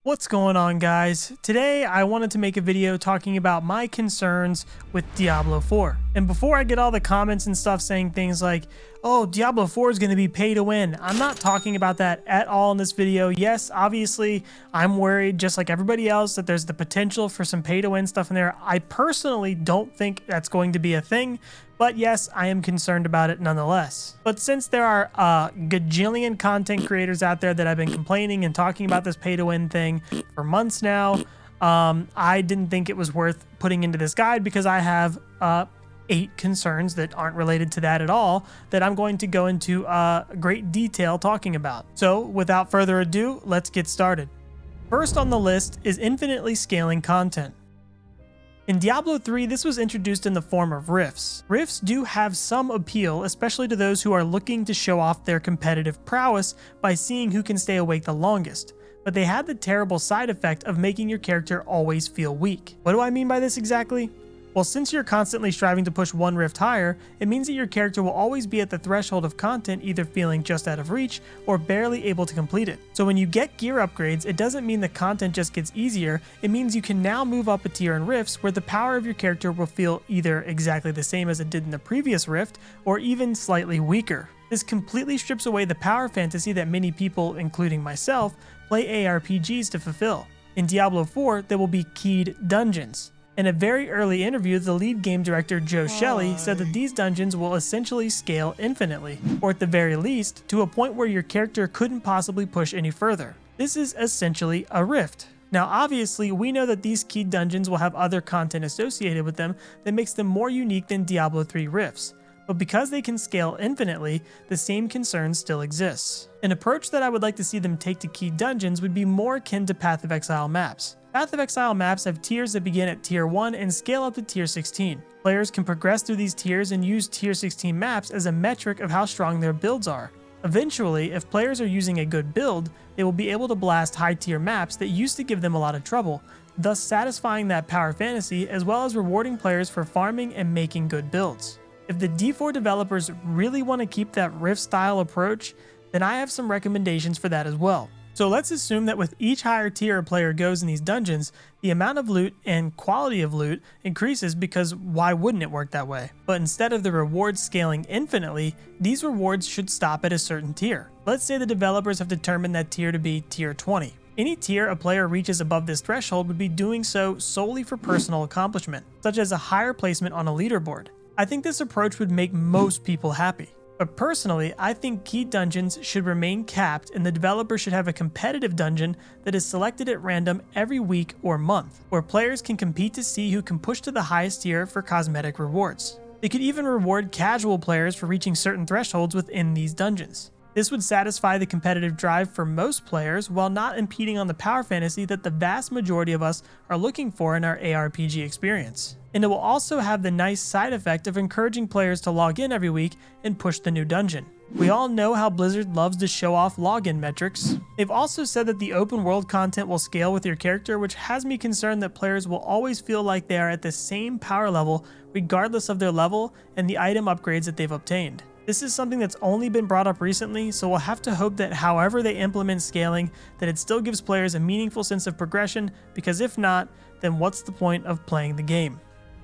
What's going on, guys? Today I wanted to make a video talking about my concerns with Diablo 4. And before I get all the comments and stuff saying things like, oh, Diablo 4 is going to be pay to win, I'm not talking about that at all in this video. Yes, obviously I'm worried, just like everybody else, that there's the potential for some pay to win stuff in there. I personally don't think that's going to be a thing, but yes, I am concerned about it nonetheless. But since there are a gajillion content creators out there that have been complaining and talking about this pay to win thing for months now, I didn't think it was worth putting into this guide because I have 8 concerns that aren't related to that at all that I'm going to go into great detail talking about. So without further ado, let's get started. First on the list is infinitely scaling content. In Diablo 3, this was introduced in the form of rifts. Rifts do have some appeal, especially to those who are looking to show off their competitive prowess by seeing who can stay awake the longest, but they had the terrible side effect of making your character always feel weak. What do I mean by this exactly? Well, since you're constantly striving to push one rift higher, it means that your character will always be at the threshold of content, either feeling just out of reach or barely able to complete it. So when you get gear upgrades, it doesn't mean the content just gets easier, it means you can now move up a tier in rifts where the power of your character will feel either exactly the same as it did in the previous rift, or even slightly weaker. This completely strips away the power fantasy that many people, including myself, play ARPGs to fulfill. In Diablo 4, there will be keyed dungeons. In a very early interview, the lead game director Joe Shelley said that these dungeons will essentially scale infinitely, or at the very least, to a point where your character couldn't possibly push any further. This is essentially a rift. Now obviously, we know that these keyed dungeons will have other content associated with them that makes them more unique than Diablo 3 rifts. But because they can scale infinitely, the same concern still exists. An approach that I would like to see them take to keyed dungeons would be more akin to Path of Exile maps. Path of Exile maps have tiers that begin at tier 1 and scale up to tier 16. Players can progress through these tiers and use tier 16 maps as a metric of how strong their builds are. Eventually, if players are using a good build, they will be able to blast high tier maps that used to give them a lot of trouble, thus satisfying that power fantasy as well as rewarding players for farming and making good builds. If the D4 developers really want to keep that Rift style approach, then I have some recommendations for that as well. So let's assume that with each higher tier a player goes in these dungeons, the amount of loot and quality of loot increases, because why wouldn't it work that way? But instead of the rewards scaling infinitely, these rewards should stop at a certain tier. Let's say the developers have determined that tier to be tier 20. Any tier a player reaches above this threshold would be doing so solely for personal accomplishment, such as a higher placement on a leaderboard. I think this approach would make most people happy. But personally, I think key dungeons should remain capped, and the developer should have a competitive dungeon that is selected at random every week or month, where players can compete to see who can push to the highest tier for cosmetic rewards. They could even reward casual players for reaching certain thresholds within these dungeons. This would satisfy the competitive drive for most players while not impeding on the power fantasy that the vast majority of us are looking for in our ARPG experience. And it will also have the nice side effect of encouraging players to log in every week and push the new dungeon. We all know how Blizzard loves to show off login metrics. They've also said that the open world content will scale with your character, which has me concerned that players will always feel like they are at the same power level regardless of their level and the item upgrades that they've obtained. This is something that's only been brought up recently, so we'll have to hope that however they implement scaling, that it still gives players a meaningful sense of progression, because if not, then what's the point of playing the game?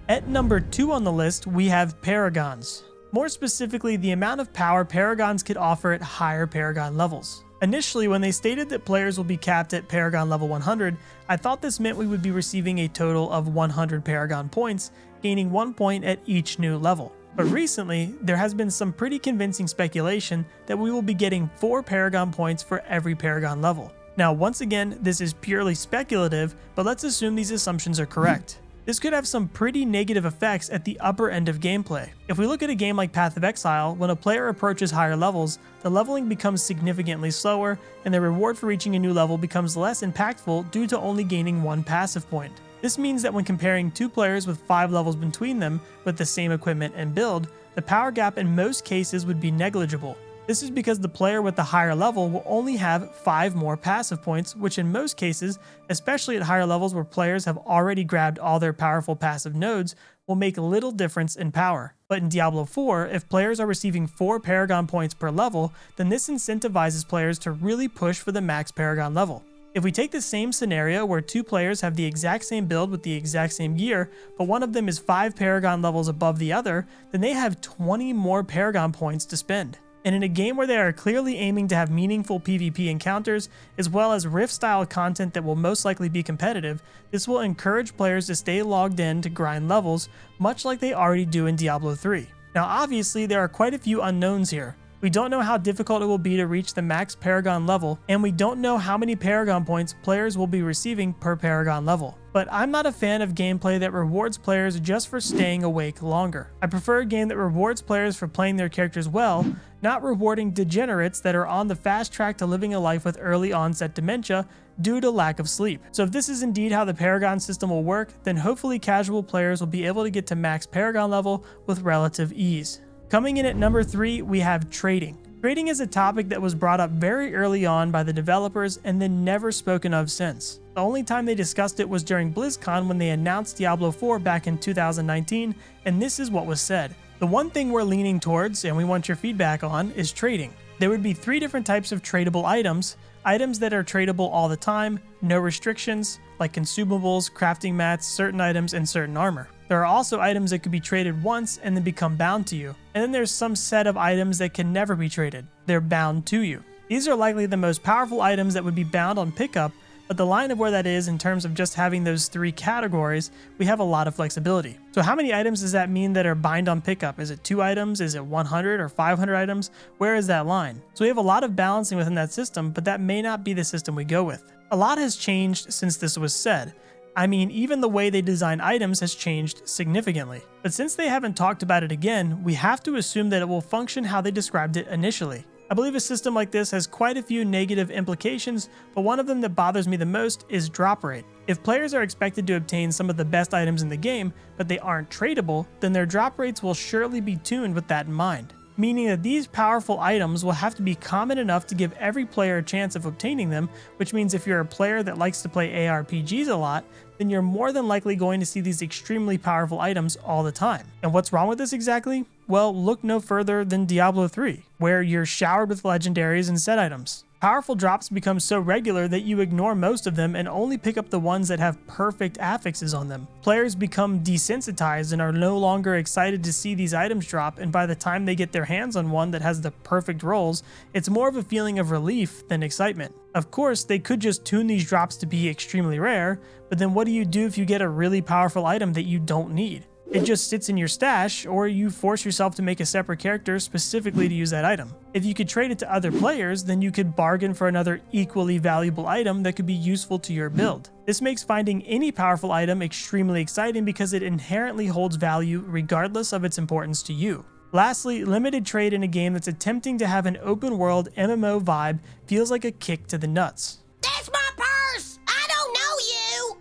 At number 2 on the list, we have Paragons. More specifically, the amount of power Paragons could offer at higher Paragon levels. Initially, when they stated that players will be capped at Paragon level 100, I thought this meant we would be receiving a total of 100 Paragon points, gaining 1 point at each new level. But recently, there has been some pretty convincing speculation that we will be getting 4 Paragon points for every Paragon level. Now, once again, this is purely speculative, but let's assume these assumptions are correct. This could have some pretty negative effects at the upper end of gameplay. If we look at a game like Path of Exile, when a player approaches higher levels, the leveling becomes significantly slower, and the reward for reaching a new level becomes less impactful due to only gaining 1 passive point. This means that when comparing 2 players with 5 levels between them with the same equipment and build, the power gap in most cases would be negligible. This is because the player with the higher level will only have 5 more passive points, which in most cases, especially at higher levels where players have already grabbed all their powerful passive nodes, will make little difference in power. But in Diablo 4, if players are receiving 4 Paragon points per level, then this incentivizes players to really push for the max Paragon level. If we take the same scenario where two players have the exact same build with the exact same gear, but one of them is 5 paragon levels above the other, then they have 20 more paragon points to spend. And in a game where they are clearly aiming to have meaningful PvP encounters, as well as Rift-style content that will most likely be competitive, this will encourage players to stay logged in to grind levels, much like they already do in Diablo 3. Now obviously there are quite a few unknowns here. We don't know how difficult it will be to reach the max paragon level, and we don't know how many paragon points players will be receiving per paragon level. But I'm not a fan of gameplay that rewards players just for staying awake longer. I prefer a game that rewards players for playing their characters well, not rewarding degenerates that are on the fast track to living a life with early onset dementia due to lack of sleep. So if this is indeed how the paragon system will work, then hopefully casual players will be able to get to max paragon level with relative ease. Coming in at number 3, we have trading. Trading is a topic that was brought up very early on by the developers and then never spoken of since. The only time they discussed it was during BlizzCon when they announced Diablo 4 back in 2019, and this is what was said. The one thing we're leaning towards, and we want your feedback on, is trading. There would be 3 different types of tradable items. Items that are tradable all the time, no restrictions, like consumables, crafting mats, certain items, and certain armor. There are also items that could be traded once and then become bound to you. And then there's some set of items that can never be traded. They're bound to you. These are likely the most powerful items that would be bound on pickup, but the line of where that is in terms of just having those 3 categories, we have a lot of flexibility. So how many items does that mean that are bind on pickup? Is it 2 items? Is it 100 or 500 items? Where is that line? So we have a lot of balancing within that system, but that may not be the system we go with. A lot has changed since this was said. I mean, even the way they design items has changed significantly. But since they haven't talked about it again, we have to assume that it will function how they described it initially. I believe a system like this has quite a few negative implications, but one of them that bothers me the most is drop rate. If players are expected to obtain some of the best items in the game, but they aren't tradable, then their drop rates will surely be tuned with that in mind. Meaning that these powerful items will have to be common enough to give every player a chance of obtaining them, which means if you're a player that likes to play ARPGs a lot, then you're more than likely going to see these extremely powerful items all the time. And what's wrong with this exactly? Well, look no further than Diablo 3, where you're showered with legendaries and set items. Powerful drops become so regular that you ignore most of them and only pick up the ones that have perfect affixes on them. Players become desensitized and are no longer excited to see these items drop, and by the time they get their hands on one that has the perfect rolls, it's more of a feeling of relief than excitement. Of course, they could just tune these drops to be extremely rare, but then what do you do if you get a really powerful item that you don't need? It just sits in your stash, or you force yourself to make a separate character specifically to use that item. If you could trade it to other players, then you could bargain for another equally valuable item that could be useful to your build. This makes finding any powerful item extremely exciting because it inherently holds value regardless of its importance to you. Lastly, limited trade in a game that's attempting to have an open world MMO vibe feels like a kick to the nuts. That's my purse! I don't know you!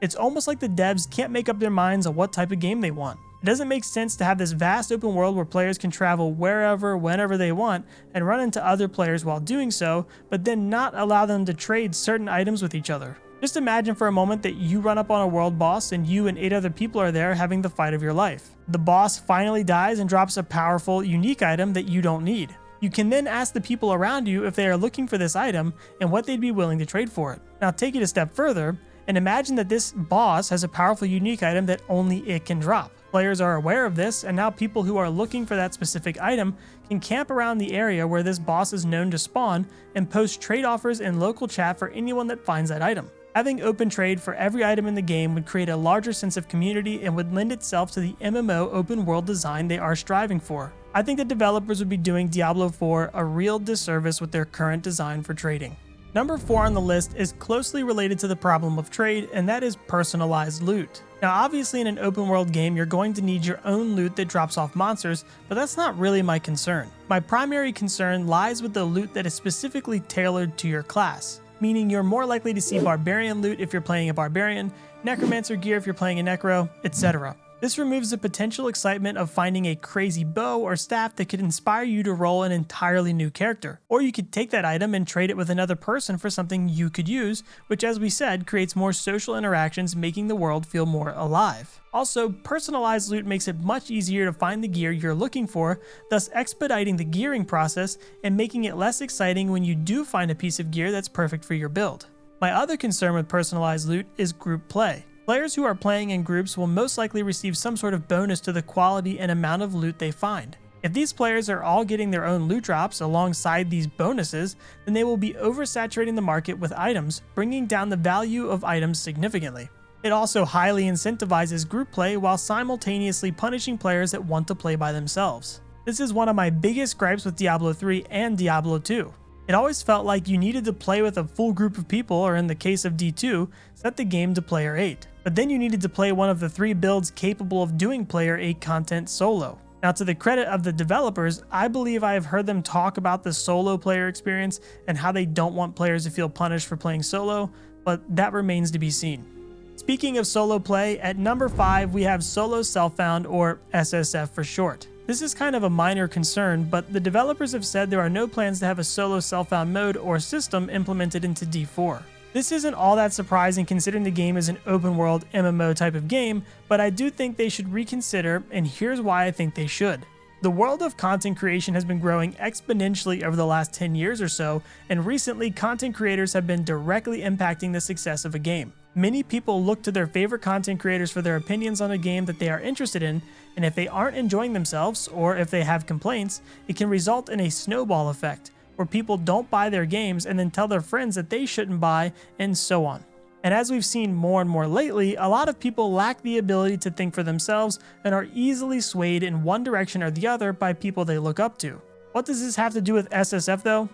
It's almost like the devs can't make up their minds on what type of game they want. It doesn't make sense to have this vast open world where players can travel wherever, whenever they want, and run into other players while doing so, but then not allow them to trade certain items with each other. Just imagine for a moment that you run up on a world boss and you and 8 other people are there having the fight of your life. The boss finally dies and drops a powerful, unique item that you don't need. You can then ask the people around you if they are looking for this item and what they'd be willing to trade for it. Now take it a step further, and imagine that this boss has a powerful unique item that only it can drop. Players are aware of this, and now people who are looking for that specific item can camp around the area where this boss is known to spawn and post trade offers in local chat for anyone that finds that item. Having open trade for every item in the game would create a larger sense of community and would lend itself to the MMO open world design they are striving for. I think the developers would be doing Diablo 4 a real disservice with their current design for trading. Number 4 on the list is closely related to the problem of trade, and that is personalized loot. Now obviously in an open world game you're going to need your own loot that drops off monsters, but that's not really my concern. My primary concern lies with the loot that is specifically tailored to your class, meaning you're more likely to see barbarian loot if you're playing a barbarian, necromancer gear if you're playing a necro, etc. This removes the potential excitement of finding a crazy bow or staff that could inspire you to roll an entirely new character. Or you could take that item and trade it with another person for something you could use, which, as we said, creates more social interactions, making the world feel more alive. Also, personalized loot makes it much easier to find the gear you're looking for, thus expediting the gearing process and making it less exciting when you do find a piece of gear that's perfect for your build. My other concern with personalized loot is group play. Players who are playing in groups will most likely receive some sort of bonus to the quality and amount of loot they find. If these players are all getting their own loot drops alongside these bonuses, then they will be oversaturating the market with items, bringing down the value of items significantly. It also highly incentivizes group play while simultaneously punishing players that want to play by themselves. This is one of my biggest gripes with Diablo 3 and Diablo 2. It always felt like you needed to play with a full group of people, or in the case of D2, set the game to player 8. But then you needed to play one of the 3 builds capable of doing player 8 content solo. Now, to the credit of the developers, I believe I have heard them talk about the solo player experience and how they don't want players to feel punished for playing solo, but that remains to be seen. Speaking of solo play, at number 5 we have Solo Self-Found, or SSF for short. This is kind of a minor concern, but the developers have said there are no plans to have a solo self-found mode or system implemented into D4. This isn't all that surprising considering the game is an open world MMO type of game, but I do think they should reconsider, and here's why I think they should. The world of content creation has been growing exponentially over the last 10 years or so, and recently content creators have been directly impacting the success of a game. Many people look to their favorite content creators for their opinions on a game that they are interested in, and if they aren't enjoying themselves, or if they have complaints, it can result in a snowball effect, where people don't buy their games and then tell their friends that they shouldn't buy, and so on. And as we've seen more and more lately, a lot of people lack the ability to think for themselves and are easily swayed in one direction or the other by people they look up to. What does this have to do with SSF though?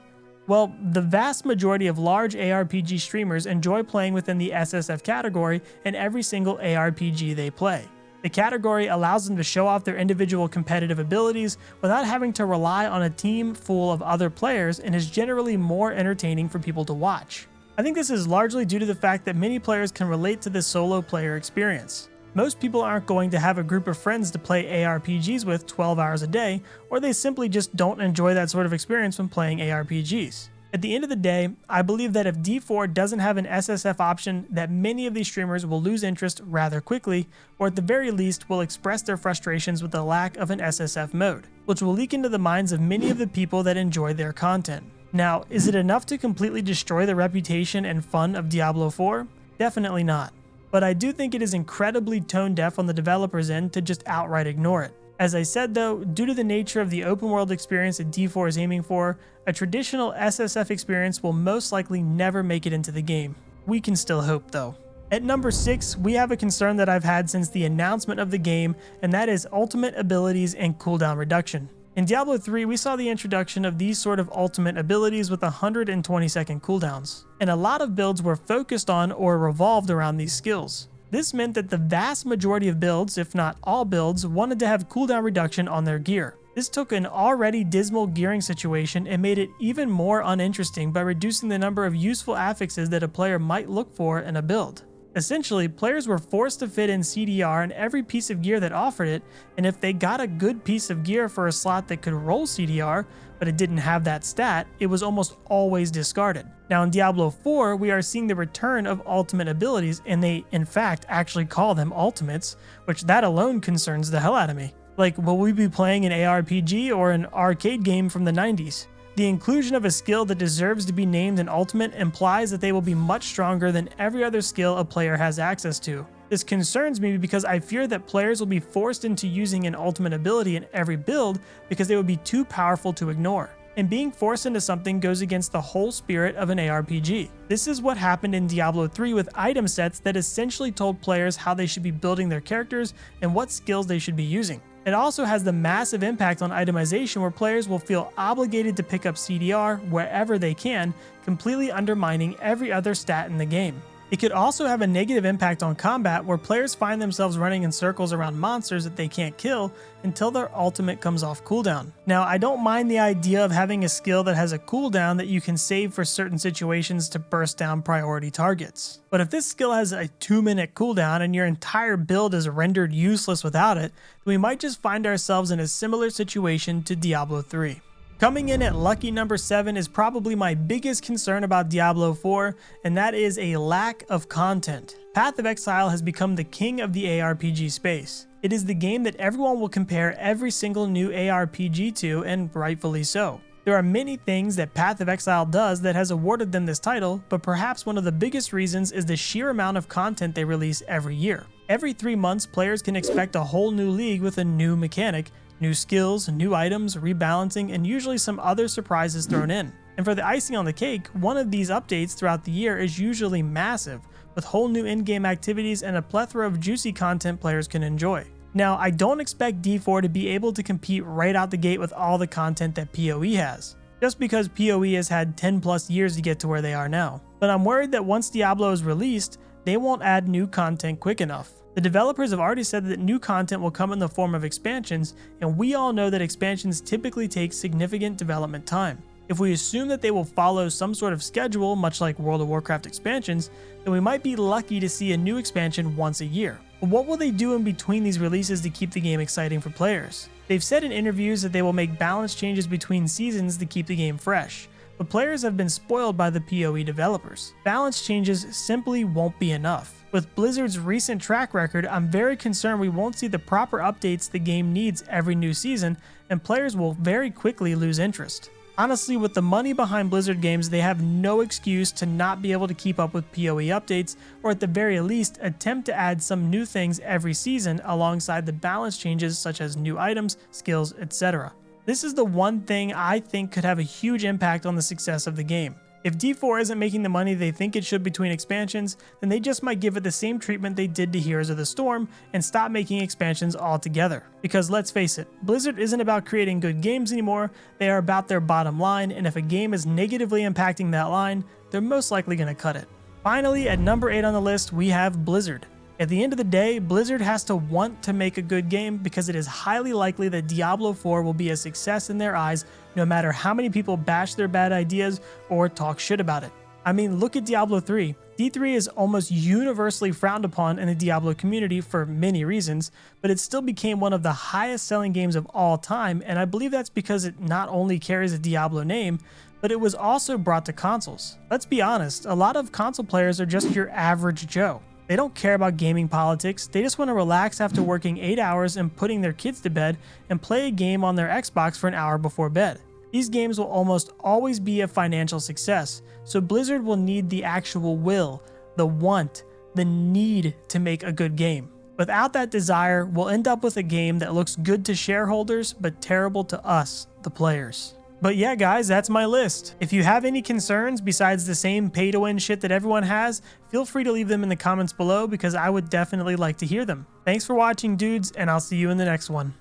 Well, the vast majority of large ARPG streamers enjoy playing within the SSF category in every single ARPG they play. The category allows them to show off their individual competitive abilities without having to rely on a team full of other players, and is generally more entertaining for people to watch. I think this is largely due to the fact that many players can relate to this solo player experience. Most people aren't going to have a group of friends to play ARPGs with 12 hours a day, or they simply just don't enjoy that sort of experience when playing ARPGs. At the end of the day, I believe that if D4 doesn't have an SSF option, that many of these streamers will lose interest rather quickly, or at the very least will express their frustrations with the lack of an SSF mode, which will leak into the minds of many of the people that enjoy their content. Now, is it enough to completely destroy the reputation and fun of Diablo 4? Definitely not. But I do think it is incredibly tone deaf on the developer's end to just outright ignore it. As I said though, due to the nature of the open world experience that D4 is aiming for, a traditional SSF experience will most likely never make it into the game. We can still hope though. At number 6, we have a concern that I've had since the announcement of the game, and that is ultimate abilities and cooldown reduction. In Diablo 3, we saw the introduction of these sort of ultimate abilities with 120-second cooldowns, and a lot of builds were focused on or revolved around these skills. This meant that the vast majority of builds, if not all builds, wanted to have cooldown reduction on their gear. This took an already dismal gearing situation and made it even more uninteresting by reducing the number of useful affixes that a player might look for in a build. Essentially, players were forced to fit in CDR in every piece of gear that offered it, and if they got a good piece of gear for a slot that could roll CDR, but it didn't have that stat, it was almost always discarded. Now in Diablo 4, we are seeing the return of ultimate abilities, and they in fact actually call them ultimates, which that alone concerns the hell out of me. Like, will we be playing an ARPG or an arcade game from the 90s? The inclusion of a skill that deserves to be named an ultimate implies that they will be much stronger than every other skill a player has access to. This concerns me because I fear that players will be forced into using an ultimate ability in every build because they would be too powerful to ignore. And being forced into something goes against the whole spirit of an ARPG. This is what happened in Diablo 3 with item sets that essentially told players how they should be building their characters and what skills they should be using. It also has the massive impact on itemization where players will feel obligated to pick up CDR wherever they can, completely undermining every other stat in the game. It could also have a negative impact on combat where players find themselves running in circles around monsters that they can't kill until their ultimate comes off cooldown. Now, I don't mind the idea of having a skill that has a cooldown that you can save for certain situations to burst down priority targets. But if this skill has a 2-minute cooldown and your entire build is rendered useless without it, then we might just find ourselves in a similar situation to Diablo 3. Coming in at lucky number 7 is probably my biggest concern about Diablo 4, and that is a lack of content. Path of Exile has become the king of the ARPG space. It is the game that everyone will compare every single new ARPG to, and rightfully so. There are many things that Path of Exile does that has awarded them this title, but perhaps one of the biggest reasons is the sheer amount of content they release every year. Every 3 months, players can expect a whole new league with a new mechanic, new skills, new items, rebalancing, and usually some other surprises thrown in. And for the icing on the cake, one of these updates throughout the year is usually massive, with whole new in-game activities and a plethora of juicy content players can enjoy. Now, I don't expect D4 to be able to compete right out the gate with all the content that PoE has, just because PoE has had 10 plus years to get to where they are now. But I'm worried that once Diablo is released, they won't add new content quick enough. The developers have already said that new content will come in the form of expansions, and we all know that expansions typically take significant development time. If we assume that they will follow some sort of schedule, much like World of Warcraft expansions, then we might be lucky to see a new expansion once a year. But what will they do in between these releases to keep the game exciting for players? They've said in interviews that they will make balance changes between seasons to keep the game fresh, but players have been spoiled by the PoE developers. Balance changes simply won't be enough. With Blizzard's recent track record, I'm very concerned we won't see the proper updates the game needs every new season, and players will very quickly lose interest. Honestly, with the money behind Blizzard games, they have no excuse to not be able to keep up with PoE updates, or at the very least, attempt to add some new things every season alongside the balance changes such as new items, skills, etc. This is the one thing I think could have a huge impact on the success of the game. If D4 isn't making the money they think it should between expansions, then they just might give it the same treatment they did to Heroes of the Storm and stop making expansions altogether. Because let's face it, Blizzard isn't about creating good games anymore, they are about their bottom line, and if a game is negatively impacting that line, they're most likely going to cut it. Finally, at number 8 on the list, we have Blizzard. At the end of the day, Blizzard has to want to make a good game because it is highly likely that Diablo 4 will be a success in their eyes no matter how many people bash their bad ideas or talk shit about it. I mean, look at Diablo 3. D3 is almost universally frowned upon in the Diablo community for many reasons, but it still became one of the highest selling games of all time, and I believe that's because it not only carries a Diablo name, but it was also brought to consoles. Let's be honest, a lot of console players are just your average Joe. They don't care about gaming politics, they just want to relax after working 8 hours and putting their kids to bed and play a game on their Xbox for an hour before bed. These games will almost always be a financial success, so Blizzard will need the actual will, the want, the need to make a good game. Without that desire, we'll end up with a game that looks good to shareholders but terrible to us, the players. But yeah guys, that's my list. If you have any concerns besides the same pay to win shit that everyone has, feel free to leave them in the comments below because I would definitely like to hear them. Thanks for watching dudes, and I'll see you in the next one.